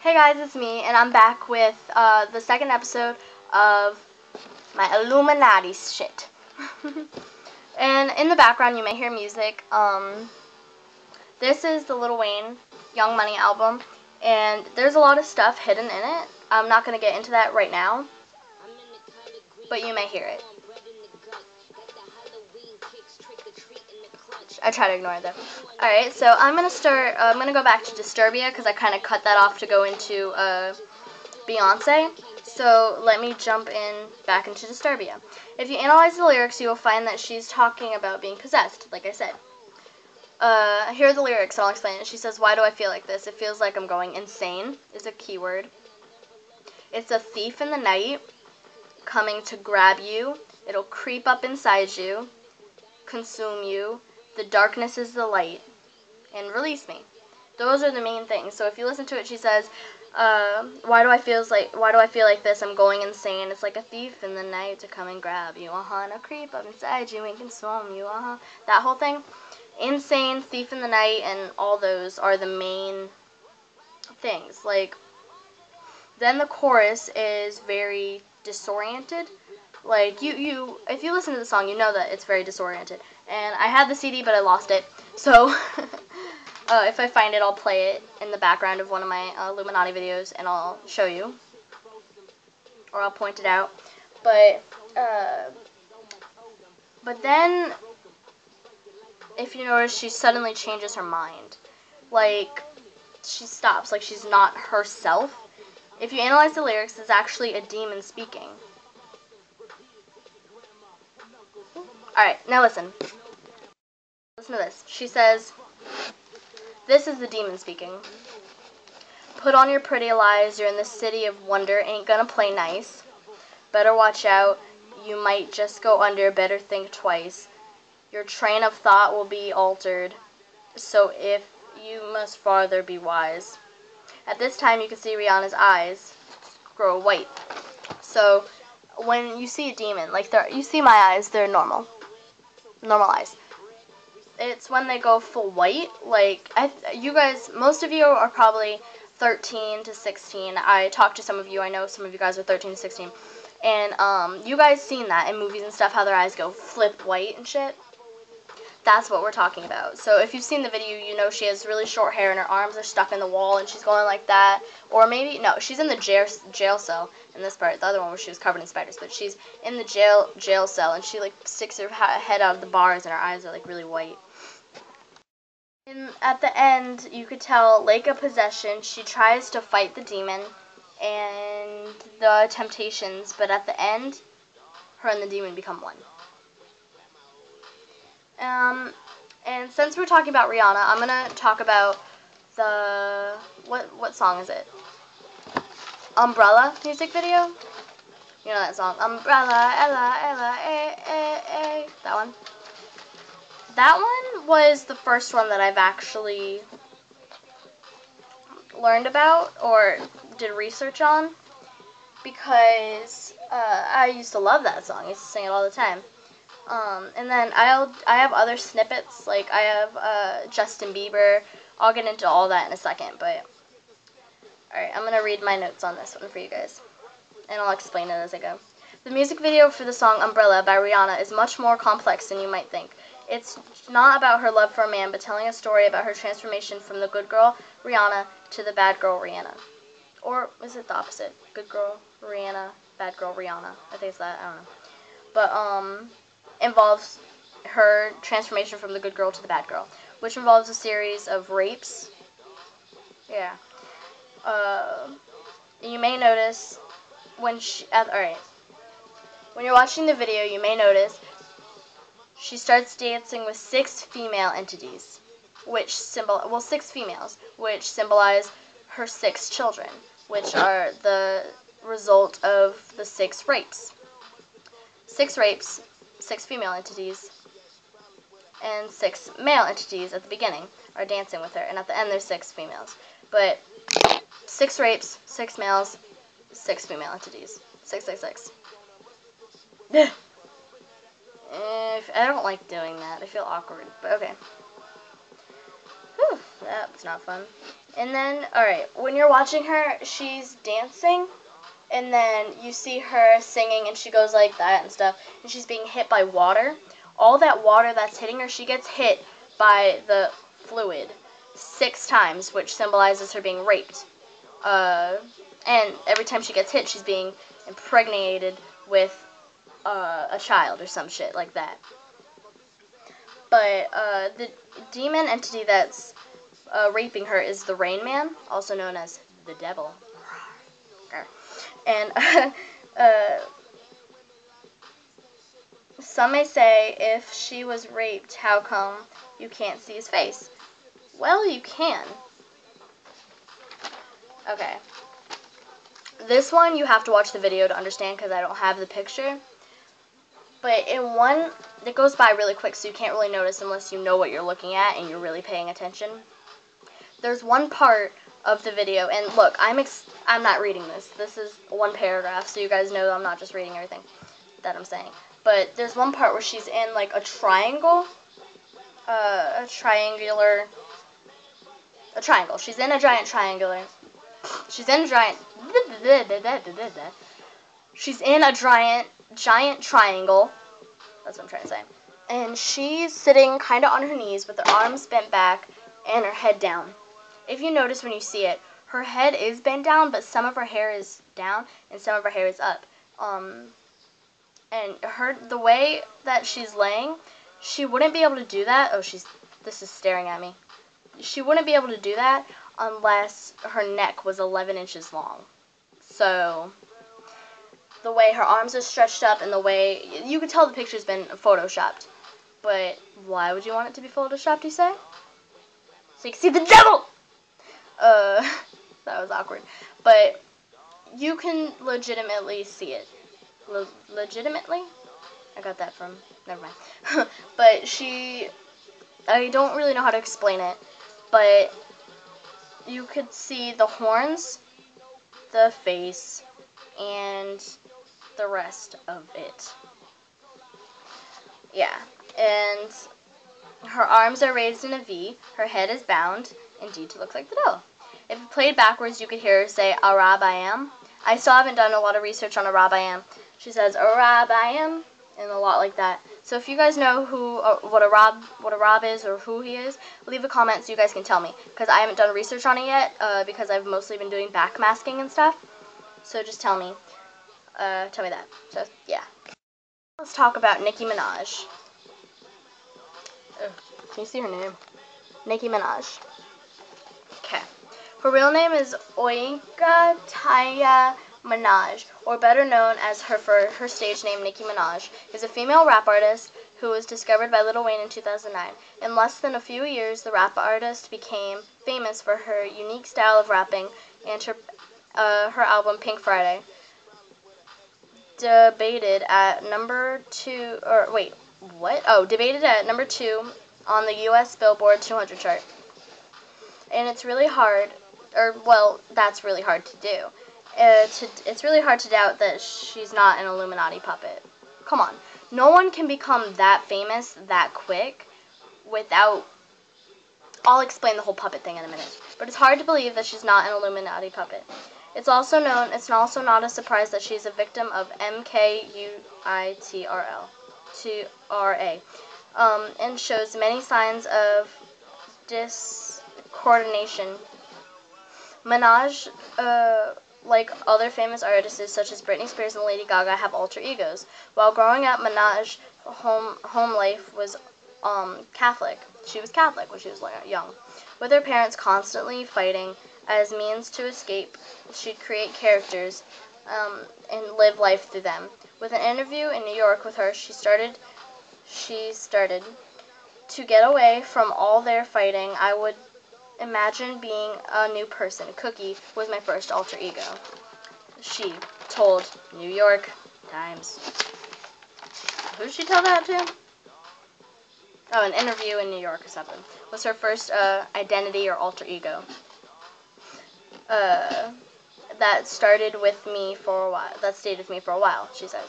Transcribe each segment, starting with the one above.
Hey guys, it's me, and I'm back with the second episode of my Illuminati shit. And in the background, you may hear music. This is the Lil Wayne Young Money album, and there's a lot of stuff hidden in it. I'm not going to get into that right now, but you may hear it. I try to ignore them. Alright, so I'm going to go back to Disturbia because I kind of cut that off to go into Beyonce. So let me jump back into Disturbia. If you analyze the lyrics, you will find that she's talking about being possessed, like I said. Here are the lyrics, and I'll explain it. She says, "Why do I feel like this? It feels like I'm going insane," is a keyword. It's a thief in the night coming to grab you. It'll creep up inside you, consume you. The darkness is the light, and release me. Those are the main things. So if you listen to it, she says, why do I feel like this? I'm going insane. It's like a thief in the night to come and grab you. And a creep up inside you and consume you. That whole thing. Insane, thief in the night, and all those are the main things. Like, then the chorus is very disoriented. Like, if you listen to the song, you know that it's very disoriented. And I had the CD, but I lost it. So, if I find it, I'll play it in the background of one of my Illuminati videos, and I'll show you. Or I'll point it out. But then, if you notice, she suddenly changes her mind. Like, she stops. Like, she's not herself. If you analyze the lyrics, it's actually a demon speaking. Alright, now listen. Listen to this. She says, "This is the demon speaking. Put on your pretty lies, you're in the city of wonder, ain't gonna play nice. Better watch out, you might just go under, better think twice. Your train of thought will be altered, so if you must farther be wise." At this time, you can see Rihanna's eyes grow white. So, when you see a demon, like you see my eyes, they're normal eyes. It's when they go full white. Like, you guys, most of you are probably 13 to 16. I talked to some of you. I know some of you guys are 13 to 16. And you guys seen that in movies and stuff, how their eyes go flip white and shit. That's what we're talking about. So if you've seen the video, you know she has really short hair and her arms are stuck in the wall and she's going like that. Or maybe, no, she's in the jail cell in this part. The other one where she was covered in spiders. But she's in the jail cell and she like sticks her head out of the bars and her eyes are like really white. And at the end, you could tell, like a possession, she tries to fight the demon and the temptations. But at the end, her and the demon become one. And since we're talking about Rihanna, I'm gonna talk about the what song is it? Umbrella music video. You know that song, Umbrella, Ella, Ella, that one. That one was the first one that I've actually learned about or did research on because I used to love that song. I used to sing it all the time. And then I have other snippets, like I have Justin Bieber. I'll get into all that in a second, but alright, I'm going to read my notes on this one for you guys, and I'll explain it as I go. The music video for the song Umbrella by Rihanna is much more complex than you might think. It's not about her love for a man, but telling a story about her transformation from the good girl, Rihanna, to the bad girl, Rihanna. Or is it the opposite? Good girl, Rihanna, bad girl, Rihanna. I think it's that, I don't know. But, involves her transformation from the good girl to the bad girl, which involves a series of rapes. Yeah. You may notice when when you're watching the video, you may notice she starts dancing with 6 female entities, which six females, which symbolize her 6 children, which are the result of the 6 rapes. 6 rapes, 6 female entities, and 6 male entities at the beginning are dancing with her, and at the end there's 6 females. But 6 rapes, 6 males, 6 female entities. 666. I don't like doing that. I feel awkward, but okay. Whew, that was not fun. And then, alright, when you're watching her, she's dancing, and then you see her singing, and she goes like that and stuff, and she's being hit by water. All that water that's hitting her, she gets hit by the fluid 6 times, which symbolizes her being raped. And every time she gets hit, she's being impregnated with a child or some shit like that. But the demon entity that's raping her is the Rain Man, also known as the devil. And some may say, if she was raped, how come you can't see his face? Well, you can. Okay. This one you have to watch the video to understand because I don't have the picture. But in one, it goes by really quick, so you can't really notice unless you know what you're looking at and you're really paying attention. There's one part of the video, and look, I'm not reading this. This is one paragraph, so you guys know I'm not just reading everything that I'm saying. But there's one part where she's in like a triangle, a triangle. She's in a giant triangular. She's in a giant. She's in a giant triangle. That's what I'm trying to say. And she's sitting kind of on her knees with her arms bent back and her head down. If you notice when you see it, her head is bent down, but some of her hair is down and some of her hair is up. And the way that she's laying, she wouldn't be able to do that. Oh, this is staring at me. She wouldn't be able to do that unless her neck was 11 inches long. So the way her arms are stretched up and the way, you could tell the picture's been photoshopped. But why would you want it to be photoshopped, you say? So you can see the devil! That was awkward. But you can legitimately see it. Legitimately? I got that from, never mind. But I don't really know how to explain it, but you could see the horns, the face, and the rest of it. Yeah, and her arms are raised in a V, her head is bound, indeed to look like the devil. If it played backwards, you could hear her say, Arab I am. I still haven't done a lot of research on Arab I am. She says, Arab I am, and a lot like that. So if you guys know what Arab is or who he is, leave a comment so you guys can tell me. Because I haven't done research on it yet, because I've mostly been doing backmasking and stuff. So just tell me. Tell me that. So, yeah. Let's talk about Nicki Minaj. Ugh, can you see her name? Nicki Minaj. Okay. Her real name is Oinka Taya Minaj, or better known as her stage name Nicki Minaj, is a female rap artist who was discovered by Lil Wayne in 2009. In less than a few years, the rap artist became famous for her unique style of rapping and her album Pink Friday. Debated at number 2 on the US Billboard 200 chart. And it's really hard, that's really hard to do. It's really hard to doubt that she's not an Illuminati puppet. Come on. No one can become that famous that quick without... I'll explain the whole puppet thing in a minute. But it's hard to believe that she's not an Illuminati puppet. It's also not a surprise that she's a victim of MKUITRA, and shows many signs of discoordination. Minaj, like other famous artists such as Britney Spears and Lady Gaga, have alter egos. While growing up, Minaj's home life was Catholic. She was Catholic when she was young. With her parents constantly fighting as means to escape, she'd create characters and live life through them. With an interview in New York with her, she started to get away from all their fighting. I would imagine being a new person. Cookie was my first alter ego. She told New York Times. Who did she tell that to? Oh, an interview in New York or something. Was her first identity or alter ego. That stayed with me for a while, she says.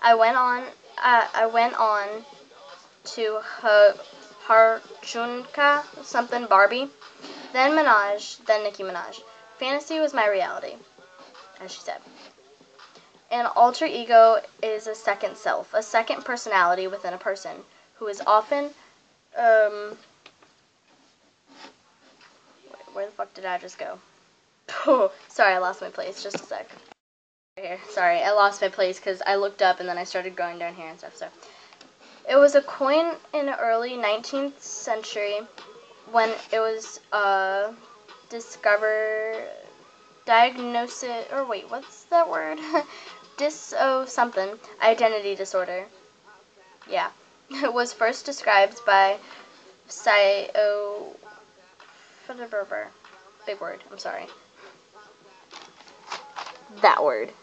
I went on to Harjunka, something Barbie. Then Minaj, then Nicki Minaj. Fantasy was my reality, as she said. An alter ego is a second self, a second personality within a person, who is often, where the fuck did I just go? Oh, sorry, I lost my place, just a sec. Right here, sorry, I lost my place because I looked up and then I started going down here and stuff, so. It was a coin in the early 19th century when it was, diagnosis, or wait, what's that word? Something, identity disorder. Yeah. It was first described by big word, I'm sorry. That word.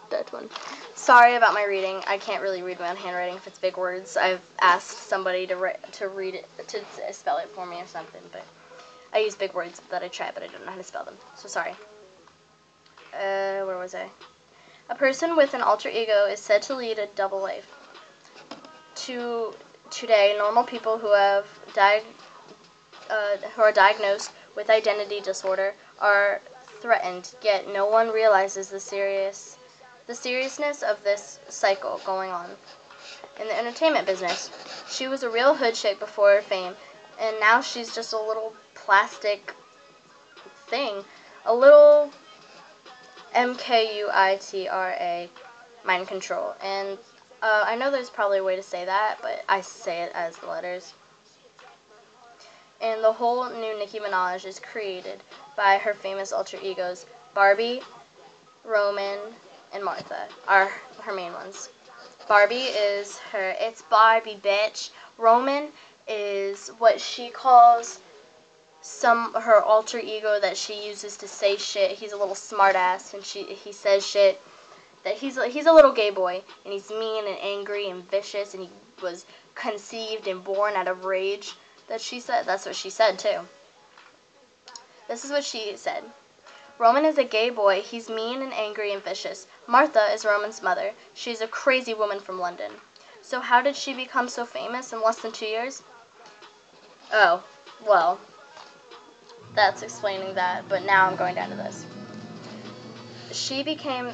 That one. Sorry about my reading. I can't really read my own handwriting if it's big words. I've asked somebody to read it, to spell it for me or something, but I use big words that I try, but I don't know how to spell them. So sorry. Where was I? A person with an alter ego is said to lead a double life. Today, normal people who are diagnosed with identity disorder are threatened, yet no one realizes the seriousness of this cycle going on. In the entertainment business, she was a real hood chick before fame, and now she's just a little plastic thing, a little MKUITRA, mind control. And I know there's probably a way to say that, but I say it as the letters. And the whole new Nicki Minaj is created by her famous alter egos, Barbie, Roman, and Martha are her main ones. Barbie is it's Barbie, bitch. Roman is what she calls her alter ego that she uses to say shit. He's a little smartass, and he says shit that he's a little gay boy, and he's mean and angry and vicious, and he was conceived and born out of rage. That's what she said too. This is what she said. Roman is a gay boy. He's mean and angry and vicious. Martha is Roman's mother. She's a crazy woman from London. So how did she become so famous in less than 2 years? Oh, well, that's explaining that, but now I'm going down to this.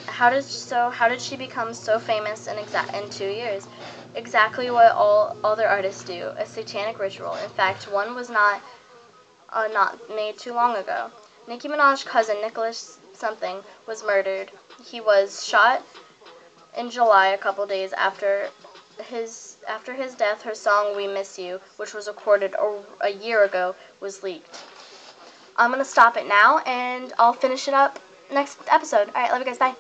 How did she become so famous in 2 years? Exactly what all other artists do, a satanic ritual. In fact, one was not made too long ago. Nicki Minaj's cousin, Nicholas something, was murdered. He was shot in July, a couple days after his death. Her song "We Miss You," which was recorded a year ago, was leaked. I'm gonna stop it now, and I'll finish it up next episode. Alright, love you guys, bye.